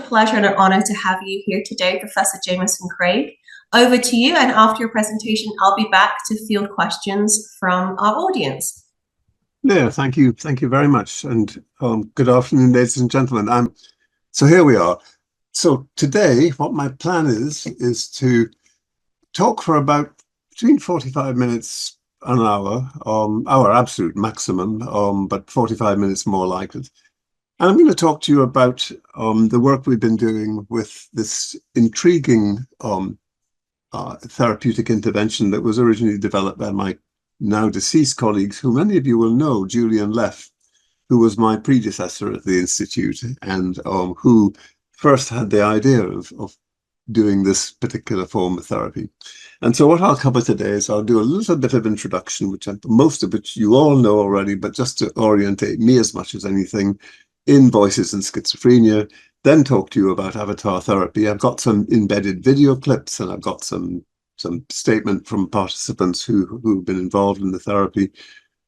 pleasure and an honor to have you here today, Professor Jameson Craig. Over to you, and after your presentation, I'll be back to field questions from our audience. Yeah, thank you. Thank you very much. And good afternoon, ladies and gentlemen. So here we are. So today, what my plan is to talk for about between 45 minutes an hour, our absolute maximum, but 45 minutes more like it. And I'm going to talk to you about the work we've been doing with this intriguing therapeutic intervention that was originally developed by my now deceased colleagues, who many of you will know, Julian Leff, who was my predecessor at the Institute and who first had the idea of doing this particular form of therapy. And so what I'll cover today is I'll do a little bit of introduction, most of which you all know already, but just to orientate me as much as anything in voices and schizophrenia, then talk to you about avatar therapy. I've got some embedded video clips and I've got some statement from participants who've been involved in the therapy.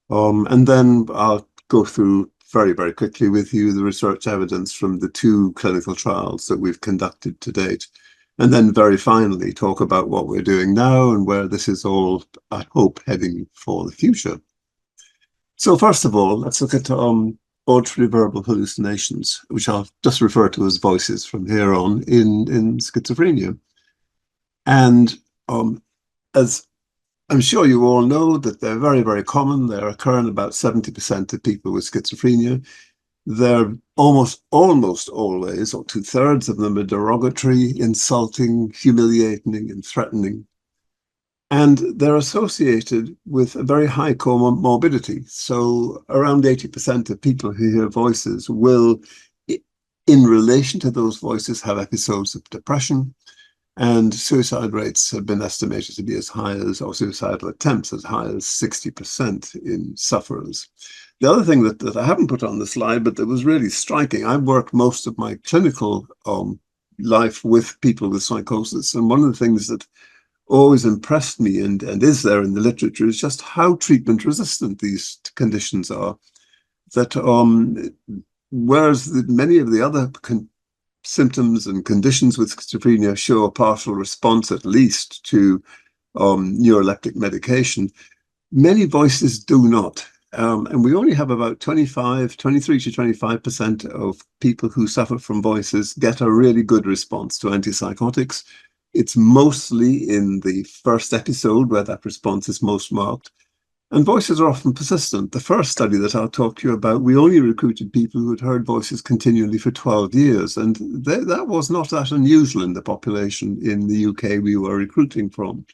And then I'll go through very, very quickly with you the research evidence from the 2 clinical trials that we've conducted to date. And then very finally talk about what we're doing now and where this is all, I hope, heading for the future. So first of all, let's look at auditory verbal hallucinations, which I'll just refer to as voices from here on in schizophrenia. And as I'm sure you all know, that they're very, very common. They occur in about 70% of people with schizophrenia. They're almost always, or 2/3 of them, are derogatory, insulting, humiliating, and threatening. And they're associated with a very high comorbidity. So around 80% of people who hear voices will, in relation to those voices, have episodes of depression. And suicide rates have been estimated to be as high as, or suicidal attempts as high as 60% in sufferers. The other thing that I haven't put on the slide, but that was really striking, I've worked most of my clinical life with people with psychosis. And one of the things that always impressed me and is there in the literature is just how treatment resistant these conditions are. That whereas many of the other symptoms and conditions with schizophrenia show a partial response, at least, to neuroleptic medication, many voices do not. And we only have about 23 to 25% of people who suffer from voices get a really good response to antipsychotics. It's mostly in the first episode where that response is most marked. And voices are often persistent. The first study that I'll talk to you about, we only recruited people who had heard voices continually for 12 years. And that was not that unusual in the population in the UK we were recruiting from.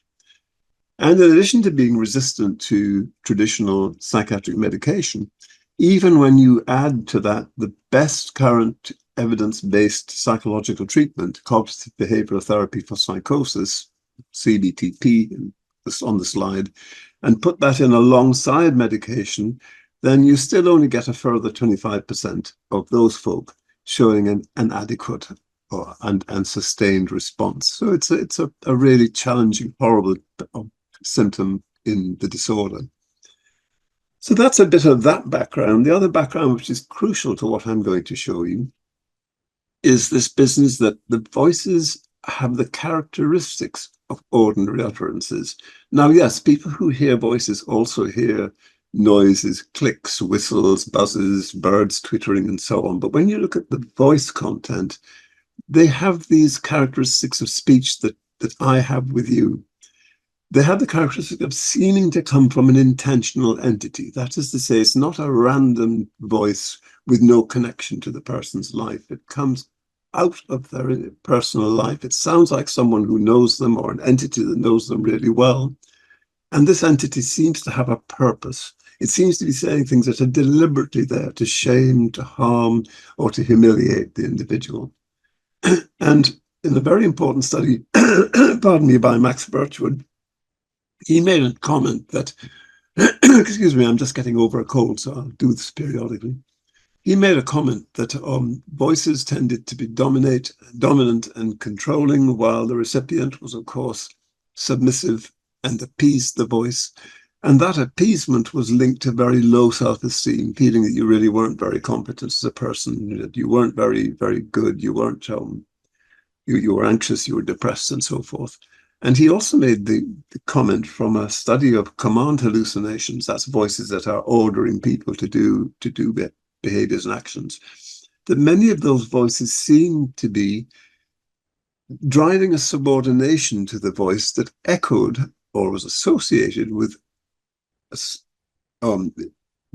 And in addition to being resistant to traditional psychiatric medication, even when you add to that the best current evidence-based psychological treatment, cognitive behavioral therapy for psychosis, CBTP, on the slide, and put that in alongside medication, then you still only get a further 25% of those folk showing an adequate and sustained response. So it's a really challenging, horrible symptom in the disorder. So that's a bit of that background. The other background, which is crucial to what I'm going to show you, is this business that the voices have the characteristics of ordinary utterances. Now, yes, people who hear voices also hear noises, clicks, whistles, buzzes, birds twittering, and so on. But when you look at the voice content, they have these characteristics of speech that I have with you. They have the characteristic of seeming to come from an intentional entity. That is to say, it's not a random voice with no connection to the person's life. It comes out of their personal life. It sounds like someone who knows them or an entity that knows them really well. And this entity seems to have a purpose. It seems to be saying things that are deliberately there to shame, to harm, or to humiliate the individual. And in a very important study, pardon me, by Max Birchwood, he made a comment that, excuse me, I'm just getting over a cold, so I'll do this periodically. He made a comment that voices tended to be dominant and controlling, while the recipient was, of course, submissive and appeased the voice. And that appeasement was linked to very low self-esteem, feeling that you really weren't very competent as a person, that you weren't very, very good, you weren't, you were anxious, you were depressed, and so forth. And he also made the comment from a study of command hallucinations, that's voices that are ordering people to do behaviors and actions, that many of those voices seem to be driving a subordination to the voice that echoed or was associated with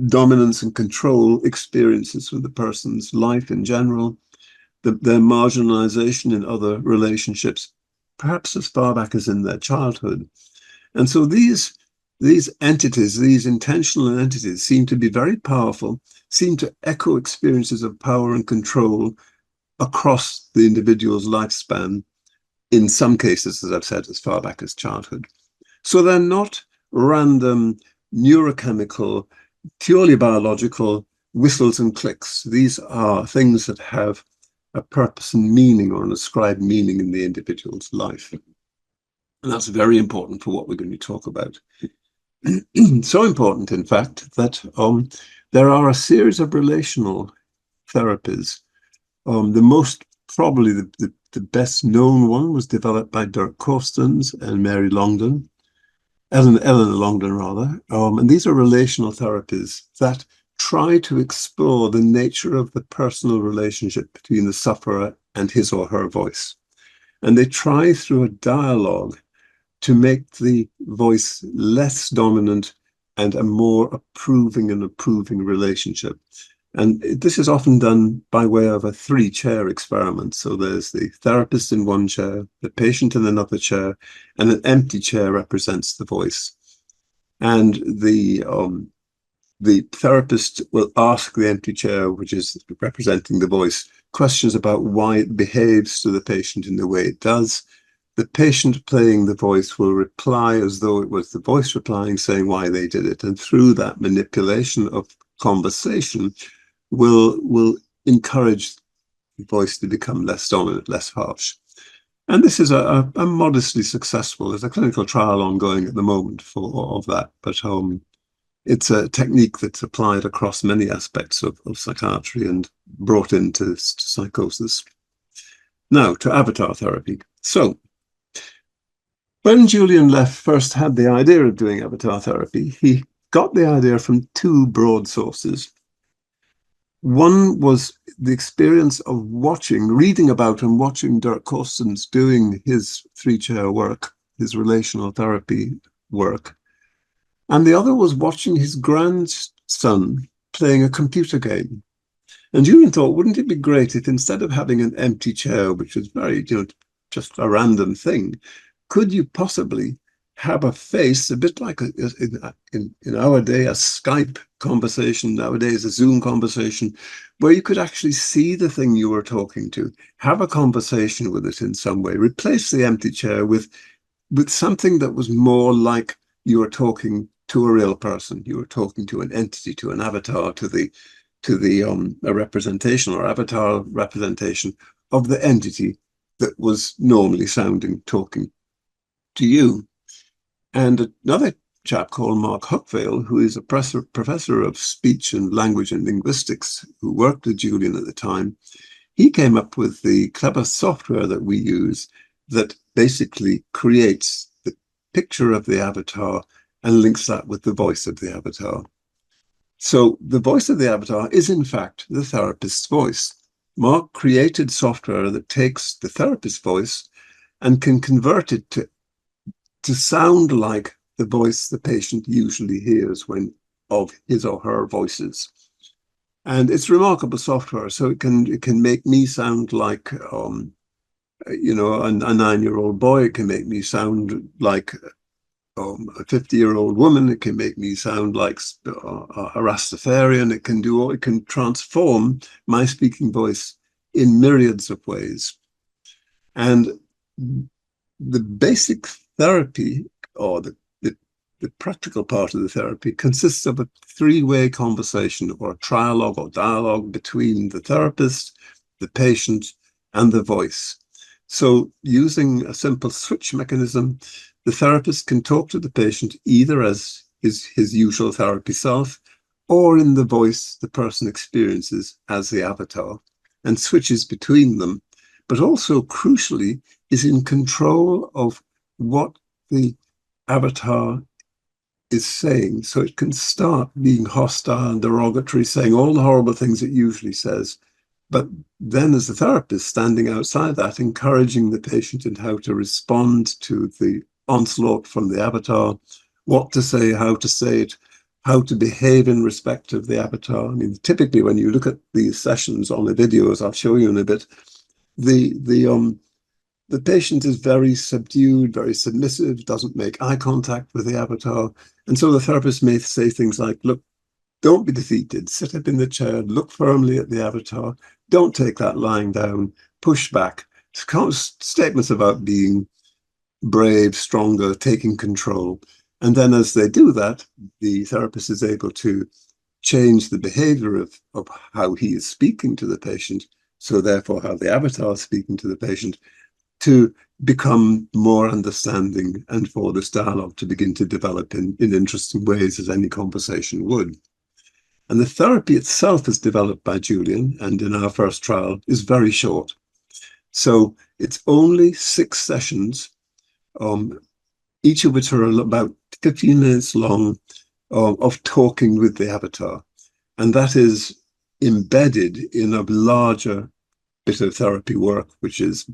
dominance and control experiences with the person's life in general, their marginalization in other relationships, perhaps as far back as in their childhood. And so these entities, these intentional entities, seem to be very powerful, seem to echo experiences of power and control across the individual's lifespan, in some cases, as I've said, as far back as childhood. So they're not random neurochemical, purely biological whistles and clicks. These are things that have a purpose and meaning, or an ascribed meaning, in the individual's life. And that's very important for what we're going to talk about. So important, in fact, that there are a series of relational therapies. The most, probably the best known one, was developed by Dirk Corstens and Mary Longden, Eleanor Longden rather. And these are relational therapies that try to explore the nature of the personal relationship between the sufferer and his or her voice. And they try through a dialogue to make the voice less dominant and a more approving relationship. And this is often done by way of a 3-chair experiment. So there's the therapist in one chair, the patient in another chair, and an empty chair represents the voice. And the therapist will ask the empty chair, which is representing the voice, questions about why it behaves to the patient in the way it does. The patient playing the voice will reply as though it was the voice replying, saying why they did it. And through that manipulation of conversation, will encourage the voice to become less dominant, less harsh. And this is a modestly successful, there's a clinical trial ongoing at the moment of that, but it's a technique that's applied across many aspects of psychiatry and brought into psychosis. Now, to avatar therapy. So, when Julian Leff first had the idea of doing avatar therapy, he got the idea from 2 broad sources. One was the experience of reading about and watching Dirk Corstens doing his 3-chair work, his relational therapy work. And the other was watching his grandson playing a computer game. And Julian thought, wouldn't it be great if, instead of having an empty chair, which is very, just a random thing, could you possibly have a face, a bit like in our day, a Skype conversation, nowadays a Zoom conversation, where you could actually see the thing you were talking to, have a conversation with it in some way, replace the empty chair with something that was more like you were talking to a real person, you were talking to an entity, to an avatar, a representation or avatar representation of the entity that was normally talking to you. And another chap called Mark Huckvale, who is a professor of speech and language and linguistics, who worked with Julian at the time, he came up with the clever software that we use that basically creates the picture of the avatar and links that with the voice of the avatar. So the voice of the avatar is, in fact, the therapist's voice. Mark created software that takes the therapist's voice and can convert it to sound like the voice the patient usually hears of his or her voices. And it's remarkable software. So it can make me sound like, a 9-year-old boy. It can make me sound like a 50-year-old woman. It can make me sound like a Rastafarian. It can transform my speaking voice in myriads of ways. And the basic therapy, or the practical part of the therapy, consists of a 3-way conversation or a trialogue or dialogue between the therapist, the patient, and the voice. So using a simple switch mechanism, the therapist can talk to the patient either as his usual therapy self, or in the voice the person experiences as the avatar, and switches between them, but also crucially is in control of what the avatar is saying. So it can start being hostile and derogatory, saying all the horrible things it usually says, but then as a therapist standing outside that, encouraging the patient in how to respond to the onslaught from the avatar, what to say, how to say it, how to behave in respect of the avatar. I mean, typically when you look at these sessions on the videos, I'll show you in a bit, the patient is very subdued, very submissive, doesn't make eye contact with the avatar. And so the therapist may say things like, look, don't be defeated, sit up in the chair, look firmly at the avatar, don't take that lying down, push back. Statements about being brave, stronger, taking control. And then as they do that, the therapist is able to change the behavior of how he is speaking to the patient, so therefore how the avatar is speaking to the patient, to become more understanding and for this dialogue to begin to develop in interesting ways as any conversation would. And the therapy itself is developed by Julian, and in our first trial is very short. So it's only 6 sessions, each of which are about 15 minutes long, of talking with the avatar. And that is embedded in a larger bit of therapy work, which is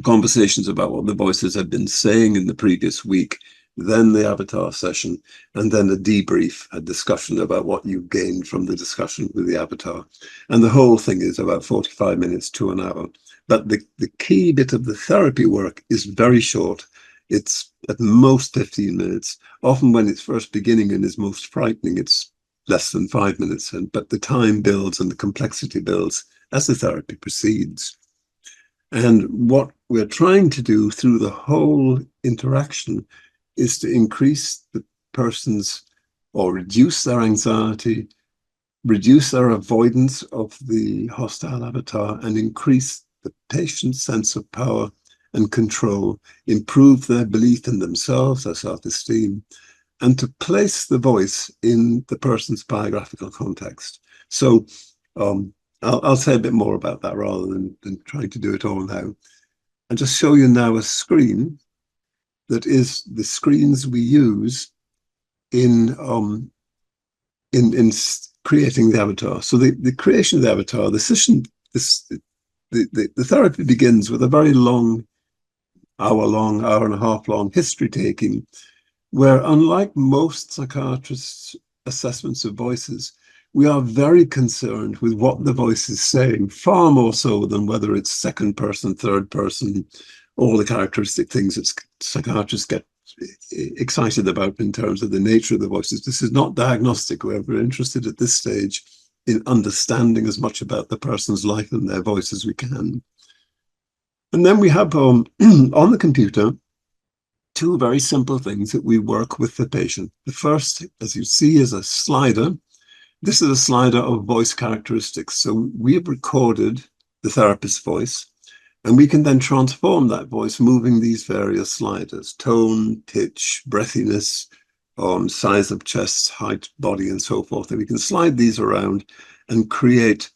conversations about what the voices have been saying in the previous week, then the avatar session, and then a debrief, a discussion about what you gained from the discussion with the avatar. And the whole thing is about 45 minutes to an hour. But the key bit of the therapy work is very short. It's at most 15 minutes. Often when it's first beginning and is most frightening, it's less than 5 minutes. But the time builds and the complexity builds as the therapy proceeds. And what we're trying to do through the whole interaction is to increase the person's, or reduce their anxiety, reduce their avoidance of the hostile avatar, and increase the patient's sense of power and control, improve their belief in themselves, their self-esteem, and to place the voice in the person's biographical context. So I'll say a bit more about that rather than trying to do it all now. I'll just show you now a screen that is the screens we use in creating the avatar. So the creation of the avatar, the session, the therapy begins with a very long, hour and a half long history taking, where unlike most psychiatrists' assessments of voices, we are very concerned with what the voice is saying, far more so than whether it's second person, third person, all the characteristic things that psychiatrists get excited about in terms of the nature of the voices. This is not diagnostic. We're interested at this stage in understanding as much about the person's life and their voice as we can. And then we have on the computer 2 very simple things that we work with the patient. The first, as you see, is a slider. This is a slider of voice characteristics. So we have recorded the therapist's voice, and we can then transform that voice moving these various sliders: tone, pitch, breathiness, size of chest, height, body, and so forth. And we can slide these around and create,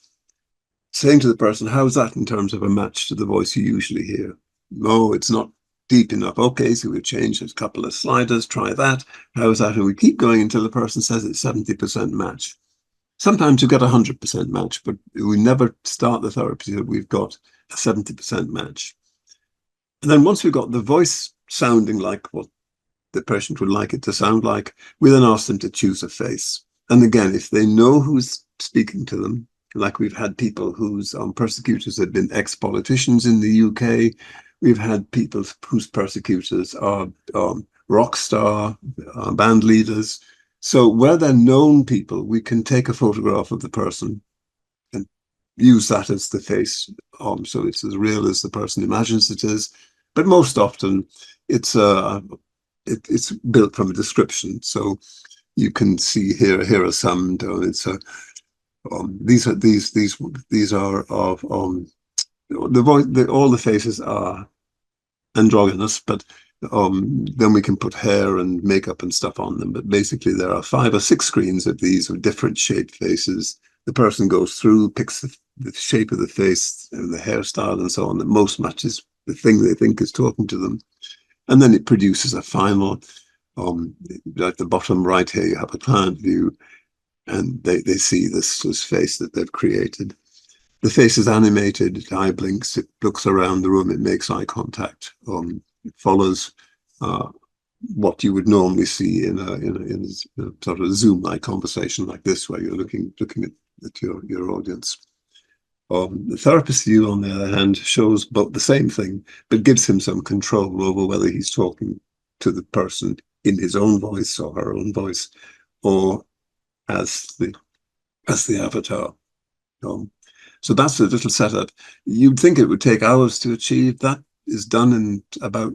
saying to the person, how's that in terms of a match to the voice you usually hear? No, it's not deep enough. Okay, so we've changed a couple of sliders, try that. How's that? And we keep going until the person says it's 70% match. Sometimes you get 100% match, but we never start the therapy till we've got a 70% match. And then once we've got the voice sounding like what the patient would like it to sound like, we then ask them to choose a face. And again, if they know who's speaking to them, like we've had people whose persecutors have been ex-politicians in the UK, we've had people whose persecutors are rock star band leaders. So where they're known people, we can take a photograph of the person and use that as the face. So it's as real as the person imagines it is. But most often it's built from a description. So you can see here are some. These are of all the faces are androgynous, but Then we can put hair and makeup and stuff on them. But basically, there are 5 or 6 screens of these with different shaped faces. The person goes through, picks the shape of the face and the hairstyle and so on that most matches the thing they think is talking to them. And then it produces a final, at the bottom right here, you have a client view, and they see this face that they've created. The face is animated, it eye blinks, it looks around the room, it makes eye contact. It follows what you would normally see in a sort of Zoom-like conversation like this, where you're looking at your audience. The therapist view, on the other hand, shows both the same thing, but gives him some control over whether he's talking to the person in his own voice or her own voice, or as the avatar. So that's a little setup. You'd think it would take hours to achieve. That is done in about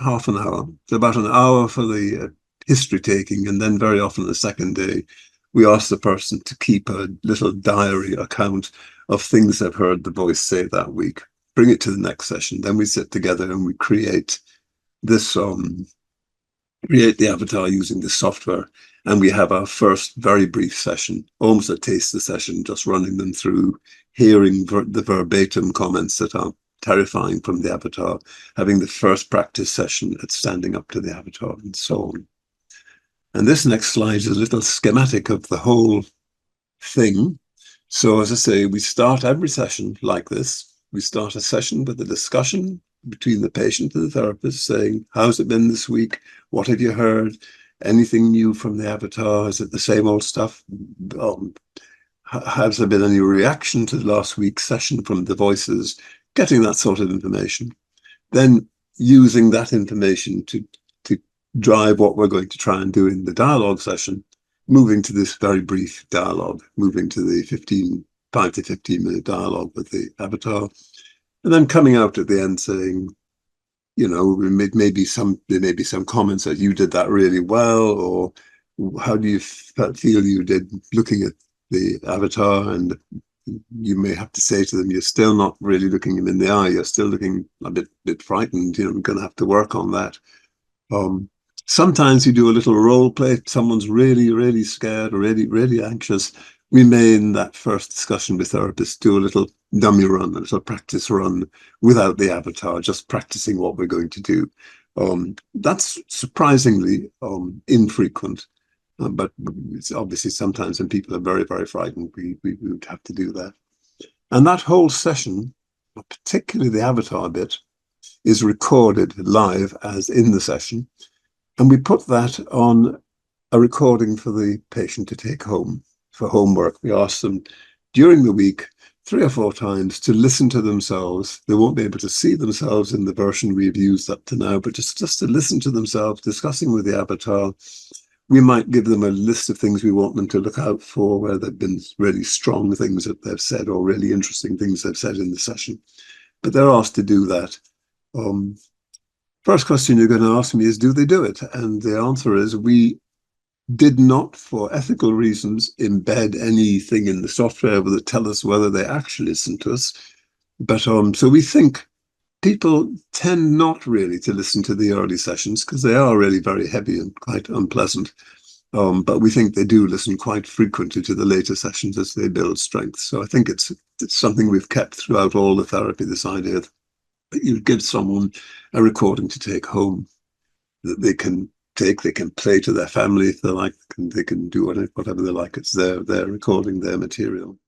half an hour. So about an hour for the history taking, and then very often the second day, we ask the person to keep a little diary account of things they've heard the voice say that week. Bring it to the next session. Then we sit together and we create this, create the avatar using the software. And we have our first very brief session, almost a taster session, just running them through, hearing the verbatim comments that are terrifying from the avatar, having the first practice session at standing up to the avatar, and so on. And this next slide is a little schematic of the whole thing. So as I say, we start every session like this. We start a session with a discussion between the patient and the therapist, saying, how's it been this week? What have you heard? Anything new from the avatar? Is it the same old stuff? Has there been any reaction to last week's session from the voices? Getting that sort of information. Then using that information to drive what we're going to try and do in the dialogue session, moving to this very brief dialogue, moving to the 5 to 15 minute dialogue with the avatar, and then coming out at the end saying, you know, there may be some comments that you did that really well, or how do you feel you did looking at the avatar, and you may have to say to them, you're still not really looking them in the eye, you're still looking a bit frightened, you know, we're going to have to work on that. Sometimes you do a little role play. Someone's really, really scared or really, really anxious. We may, in that first discussion with therapists, do a little dummy run, a little practice run without the avatar, just practicing what we're going to do. That's surprisingly infrequent, but it's obviously sometimes when people are very, very frightened, we would have to do that. And that whole session, particularly the avatar bit, is recorded live as in the session. And we put that on a recording for the patient to take home for homework. We ask them during the week 3 or 4 times to listen to themselves. They won't be able to see themselves in the version we've used up to now, but just to listen to themselves discussing with the avatar. We might give them a list of things we want them to look out for, where there've been really strong things that they've said or really interesting things they've said in the session. But they're asked to do that. First question you're going to ask me is, do they do it? And the answer is, we did not, for ethical reasons, embed anything in the software that tell us whether they actually listen to us. But so we think people tend not really to listen to the early sessions because they are really very heavy and quite unpleasant. But we think they do listen quite frequently to the later sessions as they build strength. So I think it's something we've kept throughout all the therapy, this idea that you give someone a recording to take home that they can play to their family if they like, they can do whatever they like. It's their recording, their material.